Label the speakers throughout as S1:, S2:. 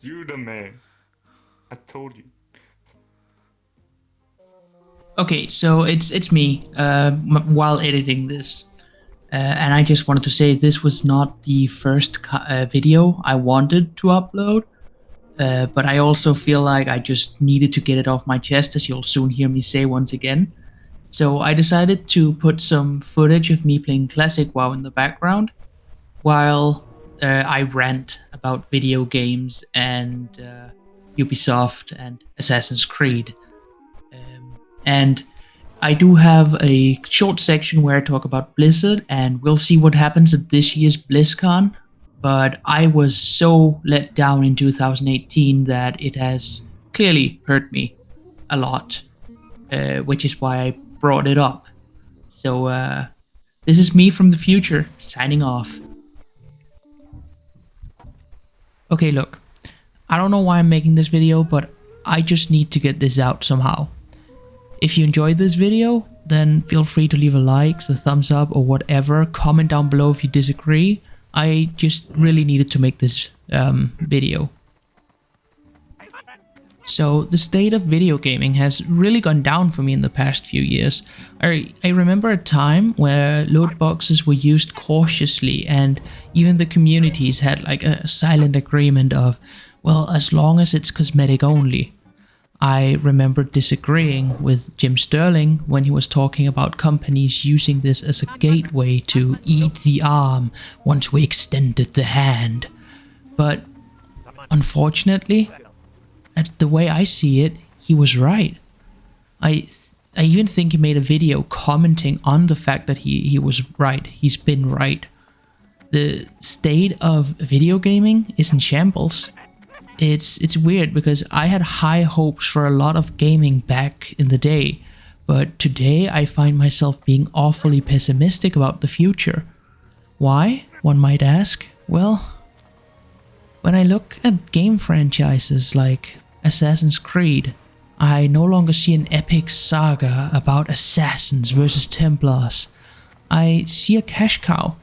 S1: You the man. I told you.
S2: Okay, so it's me while editing this, and I just wanted to say this was not the first video I wanted to upload, but I also feel like I just needed to get it off my chest, as you'll soon hear me say once again. So I decided to put some footage of me playing Classic WoW in the background while I rant about video games and Ubisoft and Assassin's Creed. And I do have a short section where I talk about Blizzard, and we'll see what happens at this year's BlizzCon. But I was so let down in 2018 that it has clearly hurt me a lot, which is why I brought it up. So, this is me from the future, signing off. Okay, look, I don't know why I'm making this video, but I just need to get this out somehow. If you enjoyed this video, then feel free to leave a like, a thumbs up, or whatever. Comment down below if you disagree. I just really needed to make this video. So the state of video gaming has really gone down for me in the past few years. I remember a time where loot boxes were used cautiously, and even the communities had like a silent agreement of, well, as long as it's cosmetic only. I remember disagreeing with Jim Sterling when he was talking about companies using this as a gateway to eat the arm once we extended the hand. But unfortunately, at the way I see it, he was right. I even think he made a video commenting on the fact that he was right. He's been right. The state of video gaming is in shambles. It's weird because I had high hopes for a lot of gaming back in the day, but today I find myself being awfully pessimistic about the future. Why, one might ask? Well, when I look at game franchises like Assassin's Creed, I no longer see an epic saga about assassins versus Templars. I see a cash cow.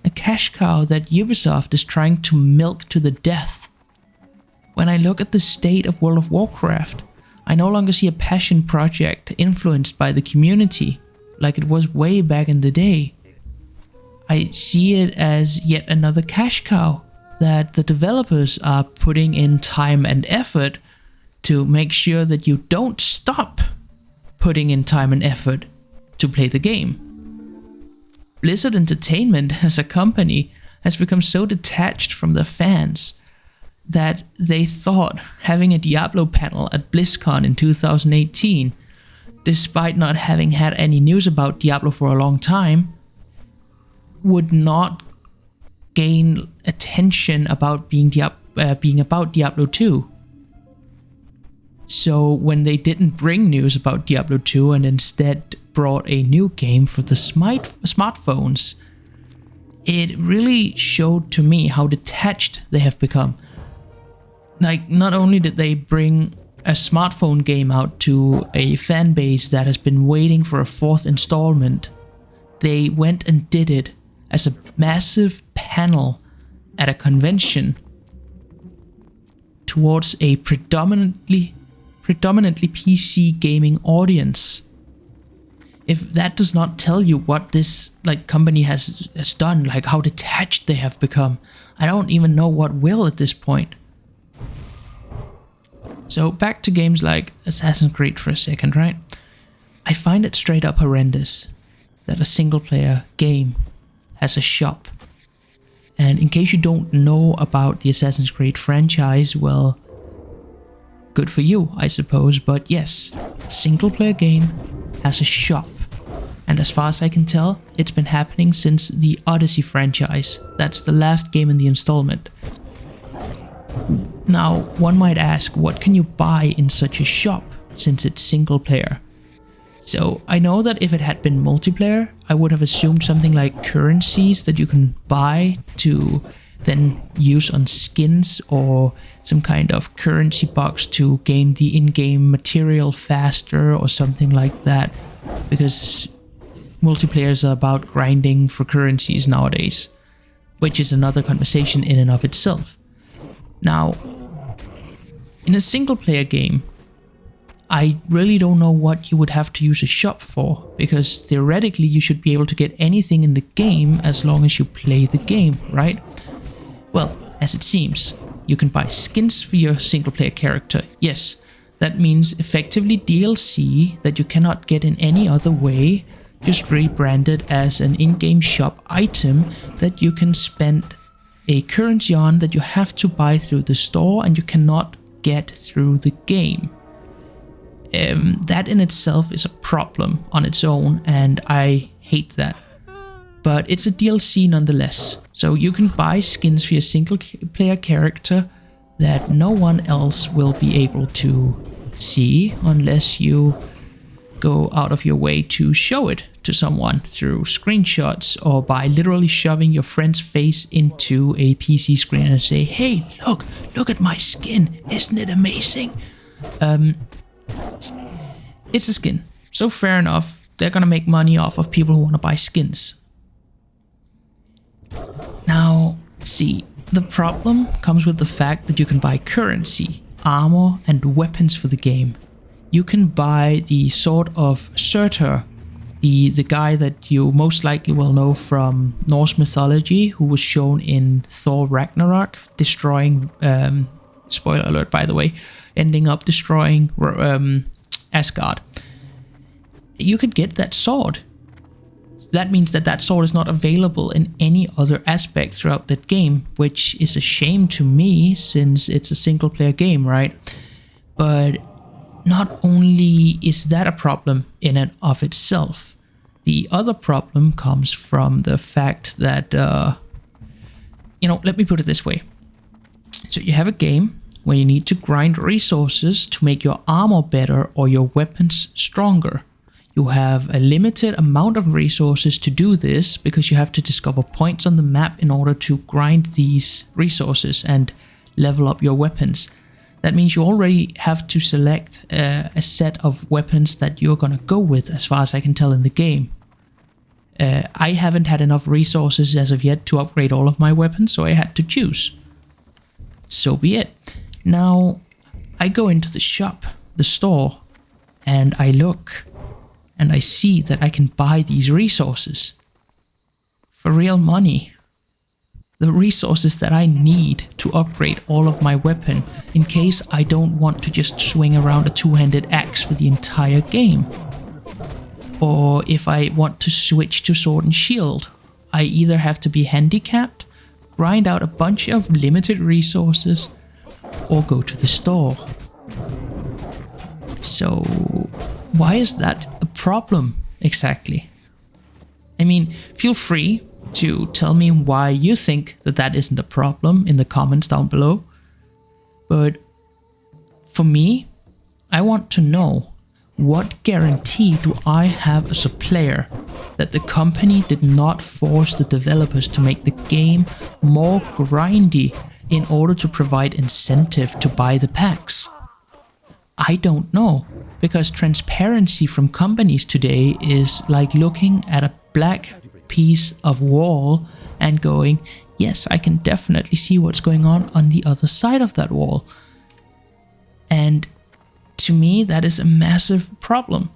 S2: A cash cow that Ubisoft is trying to milk to the death. When I look at the state of World of Warcraft, I no longer see a passion project influenced by the community, like it was way back in the day. I see it as yet another cash cow that the developers are putting in time and effort to make sure that you don't stop putting in time and effort to play the game. Blizzard Entertainment as a company has become so detached from their fans that they thought having a Diablo panel at BlizzCon in 2018, despite not having had any news about Diablo for a long time, would not gain attention about being about Diablo 2. So when they didn't bring news about Diablo 2 and instead brought a new game for the smartphones, it really showed to me how detached they have become. Like, not only did they bring a smartphone game out to a fan base that has been waiting for a fourth installment, they went and did it as a massive panel at a convention towards a predominantly PC gaming audience. If that does not tell you what this company has done, like how detached they have become, I don't even know what will at this point. So back to games like Assassin's Creed for a second, right? I find it straight up horrendous that a single player game has a shop. And in case you don't know about the Assassin's Creed franchise, well, good for you, I suppose, but yes, a single player game has a shop. And as far as I can tell, it's been happening since the Odyssey franchise. That's the last game in the installment. Now, one might ask, what can you buy in such a shop, since it's single player? So, I know that if it had been multiplayer, I would have assumed something like currencies that you can buy to then use on skins, or some kind of currency box to gain the in-game material faster or something like that, because multiplayers are about grinding for currencies nowadays, which is another conversation in and of itself. Now, In a single player game, I really don't know what you would have to use a shop for, because theoretically you should be able to get anything in the game as long as you play the game, right? Well, as it seems, you can buy skins for your single player character, yes. That means effectively DLC that you cannot get in any other way, just rebranded as an in-game shop item that you can spend a currency on that you have to buy through the store and you cannot get through the game. That in itself is a problem on its own, and I hate that. But it's a DLC nonetheless, so you can buy skins for your single player character that no one else will be able to see unless you go out of your way to show it to someone through screenshots or by literally shoving your friend's face into a PC screen and say, hey, look at my skin, isn't it amazing? It's a skin, so fair enough, they're gonna make money off of people who wanna buy skins. Now, see, the problem comes with the fact that you can buy currency, armor, and weapons for the game. You can buy the Sword of Surtur, the guy that you most likely will know from Norse mythology, who was shown in Thor Ragnarok, destroying, spoiler alert by the way, ending up destroying Asgard. You could get that sword. That means that that sword is not available in any other aspect throughout that game, which is a shame to me since it's a single player game, right? But not only is that a problem in and of itself, the other problem comes from the fact that, let me put it this way. So you have a game where you need to grind resources to make your armor better or your weapons stronger. You have a limited amount of resources to do this because you have to discover points on the map in order to grind these resources and level up your weapons. That means you already have to select a set of weapons that you're gonna go with, as far as I can tell in the game. I haven't had enough resources as of yet to upgrade all of my weapons, so I had to choose. So be it. Now, I go into the shop, the store, and I look, and I see that I can buy these resources for real money. The resources that I need to upgrade all of my weapon in case I don't want to just swing around a two-handed axe for the entire game. Or if I want to switch to sword and shield, I either have to be handicapped, grind out a bunch of limited resources, or go to the store. So, why is that a problem exactly? I mean, feel free to tell me why you think that that isn't a problem in the comments down below. But for me, I want to know, what guarantee do I have as a player that the company did not force the developers to make the game more grindy in order to provide incentive to buy the packs? I don't know, because transparency from companies today is like looking at a black piece of wall and going, yes, I can definitely see what's going on the other side of that wall. And to me, that is a massive problem.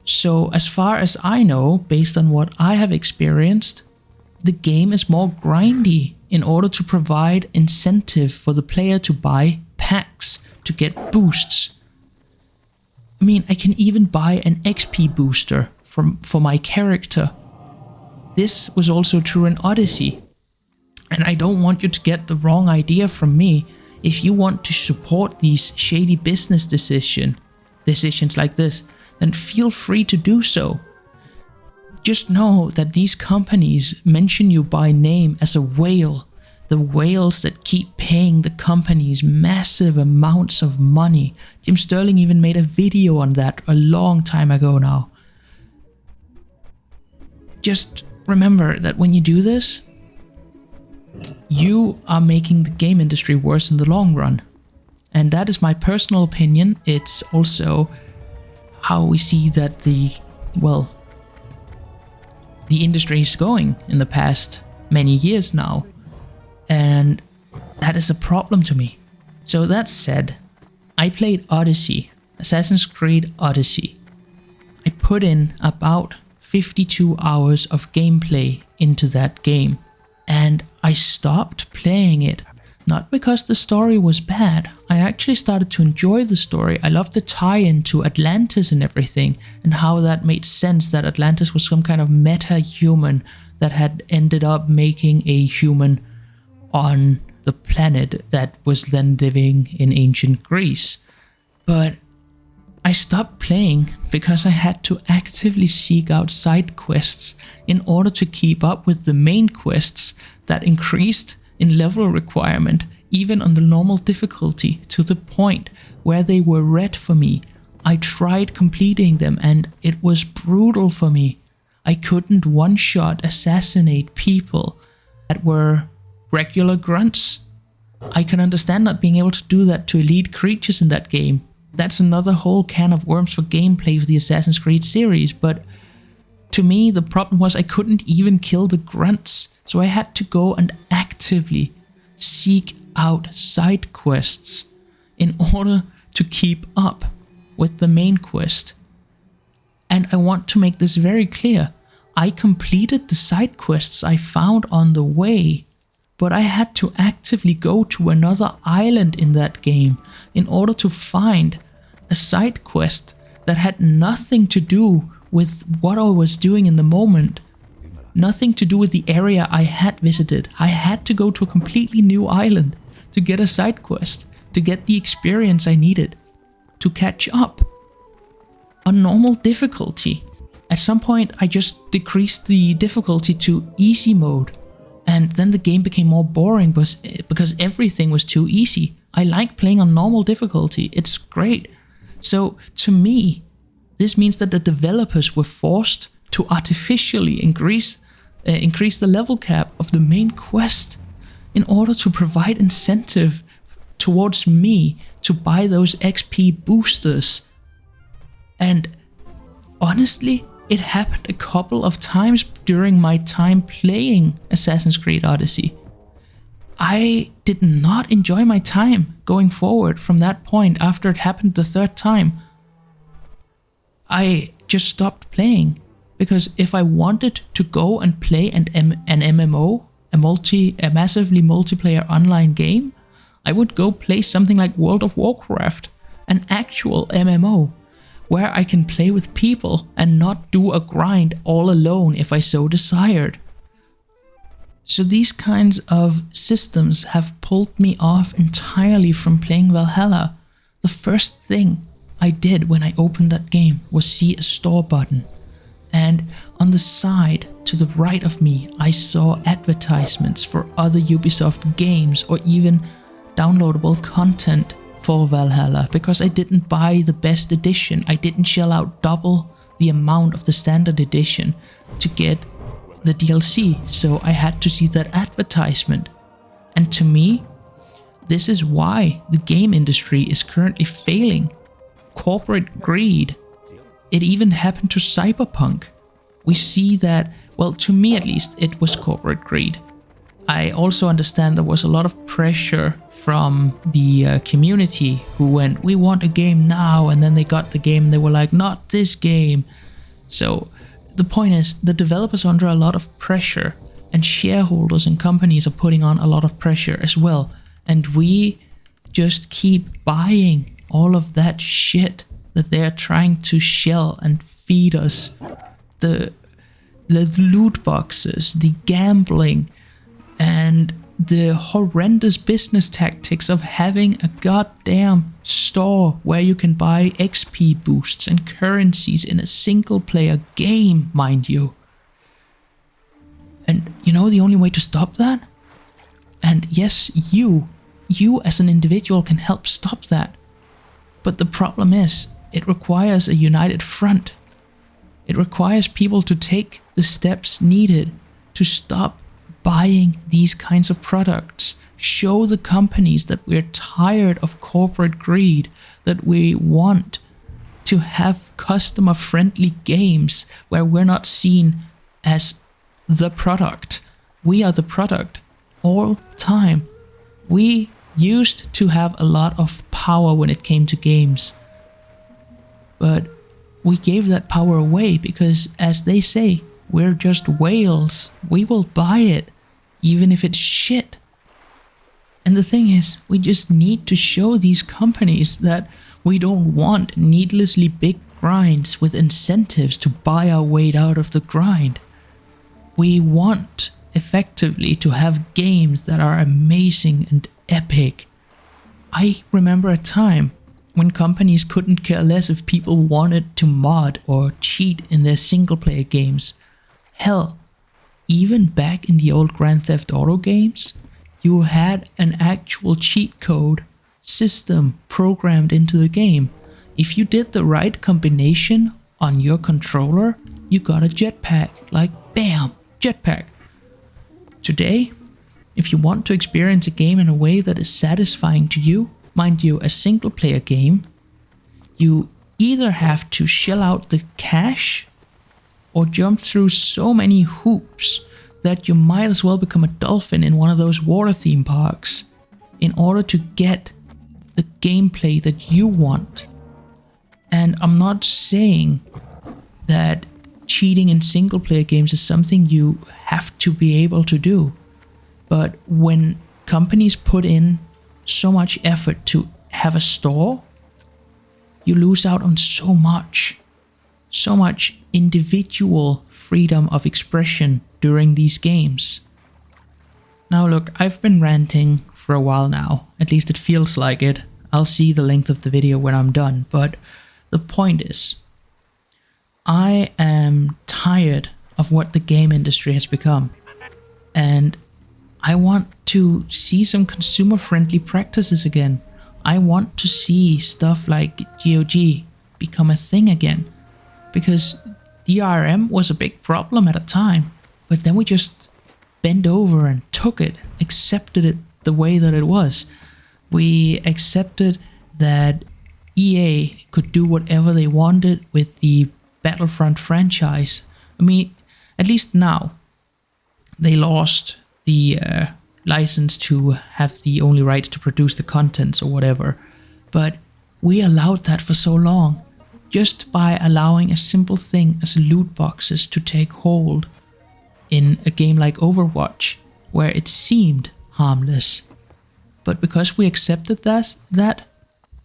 S2: So as far as I know, based on what I have experienced, the game is more grindy in order to provide incentive for the player to buy packs, to get boosts. I mean, I can even buy an XP booster for my character. This was also true in Odyssey. And I don't want you to get the wrong idea from me. If you want to support these shady business decisions like this, then feel free to do so. Just know that these companies mention you by name as a whale. The whales that keep paying the companies massive amounts of money. Jim Sterling even made a video on that a long time ago now. Just remember that when you do this, you are making the game industry worse in the long run. And that is my personal opinion. It's also how we see that the industry is going in the past many years now. And that is a problem to me. So that said, I played Odyssey, Assassin's Creed Odyssey. I put in about 52 hours of gameplay into that game, and I stopped playing it. Not because the story was bad, I actually started to enjoy the story. I loved the tie-in to Atlantis and everything, and how that made sense that Atlantis was some kind of meta-human that had ended up making a human on the planet that was then living in ancient Greece. But I stopped playing because I had to actively seek out side quests in order to keep up with the main quests that increased in level requirement, even on the normal difficulty, to the point where they were red for me. I tried completing them and it was brutal for me. I couldn't one-shot assassinate people that were regular grunts. I can understand not being able to do that to elite creatures in that game. That's another whole can of worms for gameplay for the Assassin's Creed series, but to me the problem was I couldn't even kill the grunts, so I had to go and actively seek out side quests in order to keep up with the main quest. And I want to make this very clear. I completed the side quests I found on the way, but I had to actively go to another island in that game in order to find a side quest that had nothing to do with what I was doing in the moment. Nothing to do with the area I had visited. I had to go to a completely new island to get a side quest, to get the experience I needed, to catch up on normal difficulty. At some point I just decreased the difficulty to easy mode, and then the game became more boring because everything was too easy. I like playing on normal difficulty, it's great. So to me, this means that the developers were forced to artificially increase the level cap of the main quest in order to provide incentive towards me to buy those XP boosters. And honestly, it happened a couple of times during my time playing Assassin's Creed Odyssey. I did not enjoy my time going forward from that point after it happened the third time. I just stopped playing, because if I wanted to go and play an MMO, a massively multiplayer online game, I would go play something like World of Warcraft, an actual MMO, where I can play with people and not do a grind all alone if I so desired. So these kinds of systems have pulled me off entirely from playing Valhalla. The first thing I did when I opened that game was see a store button, and on the side to the right of me I saw advertisements for other Ubisoft games or even downloadable content for Valhalla, because I didn't buy the best edition. I didn't shell out double the amount of the standard edition to get the DLC, so I had to see that advertisement. And to me, this is why the game industry is currently failing. Corporate greed. It even happened to Cyberpunk. We see that, well, to me at least, it was corporate greed. I also understand there was a lot of pressure from the community who went, we want a game now, and then they got the game and they were like, not this game. So the point is, the developers are under a lot of pressure, and shareholders and companies are putting on a lot of pressure as well. And we just keep buying all of that shit that they're trying to shell and feed us. The loot boxes, the gambling, and the horrendous business tactics of having a goddamn store where you can buy XP boosts and currencies in a single player game, mind you. And you know the only way to stop that? And yes, you as an individual can help stop that. But the problem is, it requires a united front. It requires people to take the steps needed to stop buying these kinds of products. Show the companies that we're tired of corporate greed, that we want to have customer-friendly games where we're not seen as the product. We are the product all time. We used to have a lot of power when it came to games. But we gave that power away because, as they say, we're just whales. We will buy it, even if it's shit. And the thing is, we just need to show these companies that we don't want needlessly big grinds with incentives to buy our weight out of the grind. We want, effectively, to have games that are amazing and epic. I remember a time when companies couldn't care less if people wanted to mod or cheat in their single-player games. Hell, even back in the old Grand Theft Auto games, you had an actual cheat code system programmed into the game. If you did the right combination on your controller, you got a jetpack. Like, bam, jetpack. Today, if you want to experience a game in a way that is satisfying to you, mind you, a single player game, you either have to shell out the cash or jump through so many hoops that you might as well become a dolphin in one of those water theme parks in order to get the gameplay that you want. And I'm not saying that cheating in single player games is something you have to be able to do. But when companies put in so much effort to have a store, you lose out on so much individual freedom of expression during these games. Now look, I've been ranting for a while now, at least it feels like it. I'll see the length of the video when I'm done, but the point is, I am tired of what the game industry has become, and I want to see some consumer-friendly practices again. I want to see stuff like GOG become a thing again, because DRM was a big problem at a time, but then we just bent over and took it, accepted it the way that it was. We accepted that EA could do whatever they wanted with the Battlefront franchise. I mean, at least now, they lost the license to have the only rights to produce the contents or whatever, but we allowed that for so long, just by allowing a simple thing as loot boxes to take hold in a game like Overwatch, where it seemed harmless. But because we accepted that,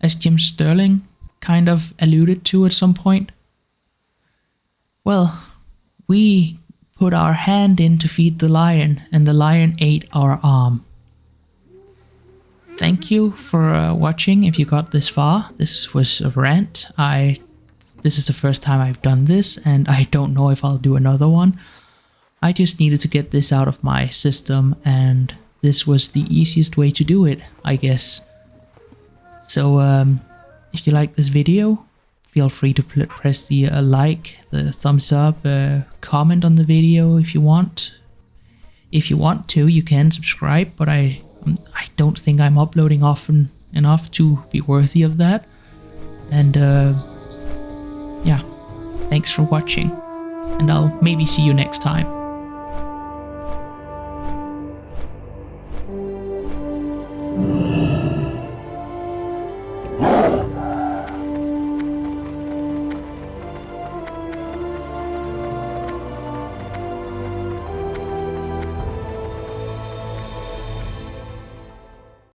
S2: as Jim Sterling kind of alluded to at some point, well, we put our hand in to feed the lion, and the lion ate our arm. Thank you for watching if you got this far. This was a rant. This is the first time I've done this, and I don't know if I'll do another one. I just needed to get this out of my system, and this was the easiest way to do it, I guess. So, if you like this video, feel free to press the like, the thumbs up, comment on the video if you want. If you want to, you can subscribe, but I don't think I'm uploading often enough to be worthy of that. And yeah, thanks for watching, and I'll maybe see you next time.